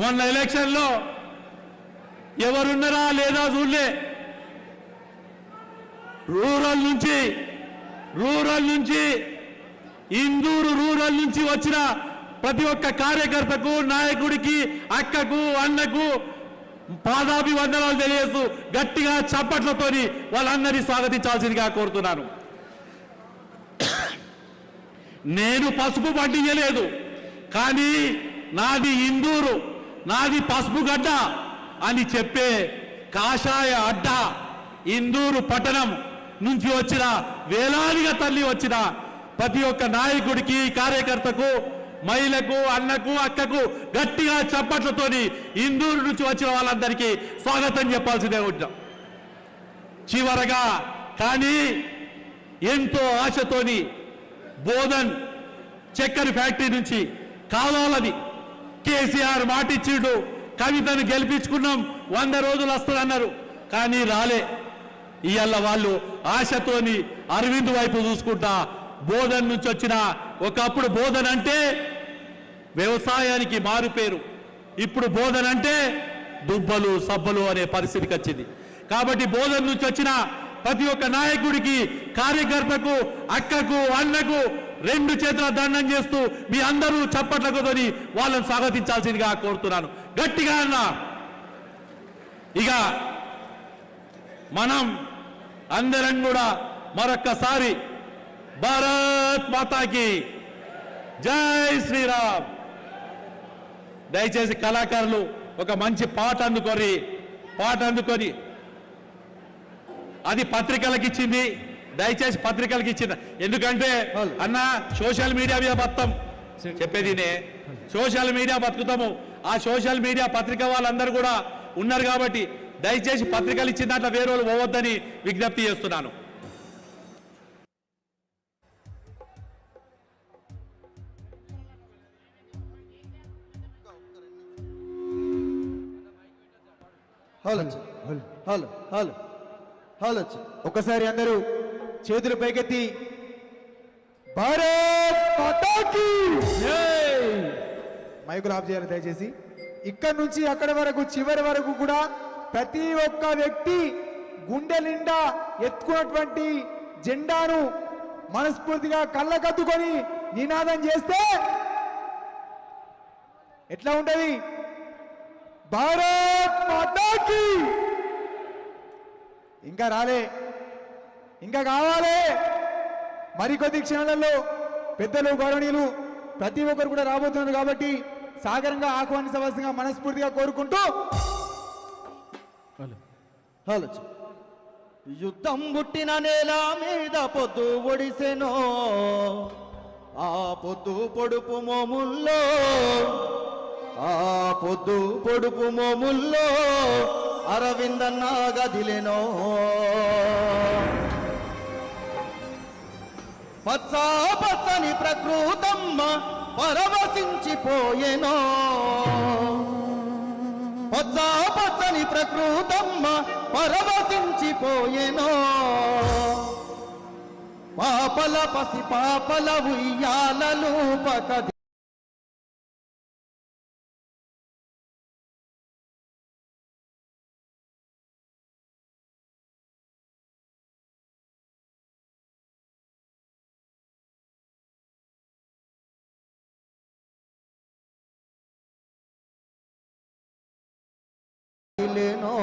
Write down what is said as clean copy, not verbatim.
మొన్న ఎలక్షన్లో ఎవరున్నారా లేదా చూడలే. రూరల్ నుంచి ఇందూరు రూరల్ నుంచి వచ్చిన ప్రతి ఒక్క కార్యకర్తకు, నాయకుడికి, అక్కకు, అన్నకు పాదాభివందనాలు తెలియజేస్తూ గట్టిగా చప్పట్లతోని వాళ్ళందరినీ స్వాగతించాల్సిందిగా కోరుతున్నాను. నేను పసుపు పట్టించలేదు, కానీ నాది ఇందూరు, నాది పసుపు గడ్డ అని చెప్పే కాషాయ అడ్డ ఇందూరు పట్టణం నుంచి వచ్చిన వేలాదిగా తల్లి వచ్చిన ప్రతి ఒక్క నాయకుడికి, కార్యకర్తకు, మహిళకు, అన్నకు, అక్కకు గట్టిగా చప్పట్లతోని ఇందూరు నుంచి వచ్చిన వాళ్ళందరికీ స్వాగతం చెప్పాల్సిందే ఉంటాం. చివరగా కానీ ఎంతో ఆశతోని బోధన్ చక్కెర ఫ్యాక్టరీ నుంచి కావాలని కేసీఆర్ మాటిచ్చిండు, కవితను గెలిపించుకున్నాం, 100 రోజులు వస్తుందన్నారు, కానీ రాలే. ఇవాళ వాళ్ళు ఆశతోని అరవింద్ వైపు చూసుకుంటా బోధన్ నుంచి వచ్చిన, ఒకప్పుడు బోధన్ అంటే వ్యవసాయానికి మారుపేరు, ఇప్పుడు బోధన్ అంటే దుబ్బలు సబ్బలు అనే పరిస్థితికి వచ్చింది. కాబట్టి బోధన్ నుంచి వచ్చిన ప్రతి ఒక్క నాయకుడికి, కార్యకర్తకు, అక్కకు, అన్నకు 2 చేతుల దండం చేస్తూ మీ అందరూ చప్పట్లతోని వాళ్ళని స్వాగతించాల్సిందిగా కోరుతున్నాను. గట్టిగా అన్న. ఇక మనం అందరం కూడా మరొక్కసారి భారత్ మాతాకి జై శ్రీరామ్. దయచేసి కళాకారులు ఒక మంచి పాట అందుకొని అది పత్రికలకు ఇచ్చింది, దయచేసి పత్రికలకు ఇచ్చింది. ఎందుకంటే అన్న సోషల్ మీడియా మీద బతాం, చెప్పేదినే సోషల్ మీడియా బతుకుతాము. ఆ సోషల్ మీడియా పత్రిక వాళ్ళందరూ కూడా ఉన్నారు కాబట్టి దయచేసి పత్రికలు ఇచ్చిన దాంట్లో వేరే వాళ్ళు పోవద్దని విజ్ఞప్తి చేస్తున్నాను. ఒకసారి అందరూ చేతులు పైకెత్తి భారత్ మాతాకి మైకులు ఆఫ్ చేయాలి దయచేసి. ఇక్కడ నుంచి అక్కడి వరకు, చివరి వరకు కూడా ప్రతి ఒక్క వ్యక్తి గుండె నిండా ఎత్తుకున్నటువంటి జెండాను మనస్ఫూర్తిగా కళ్ళకద్దుకొని నినాదం చేస్తే ఎట్లా ఉంటది? భారత్ మాతాకి. ఇంకా రాలే, ఇంకా కావాలి. మరికొద్ది క్షణాలలో పెద్దలు, గౌరవనీయులు ప్రతి ఒక్కరు కూడా రాబోతున్నారు కాబట్టి సాగరంగా ఆహ్వానించవలసిందిగా మనస్ఫూర్తిగా కోరుకుంటూ యుద్ధం పుట్టిన నేల మీద పొద్దు ఒడిసెనో, ఆ పొద్దు పొడుపు మోముల్లో, ఆ పొద్దు పొడుపు మోముల్లో అరవిందన్న గదిలెనో. పచ్చ పచ్చని ప్రకృతమ్మ పరవశించిపోయెనో, పచ్చ పచ్చని ప్రకృతమ్మ పరవశించిపోయెనో. పాపల పసి పాపల ఉయ్యాలలు పకది లేనో.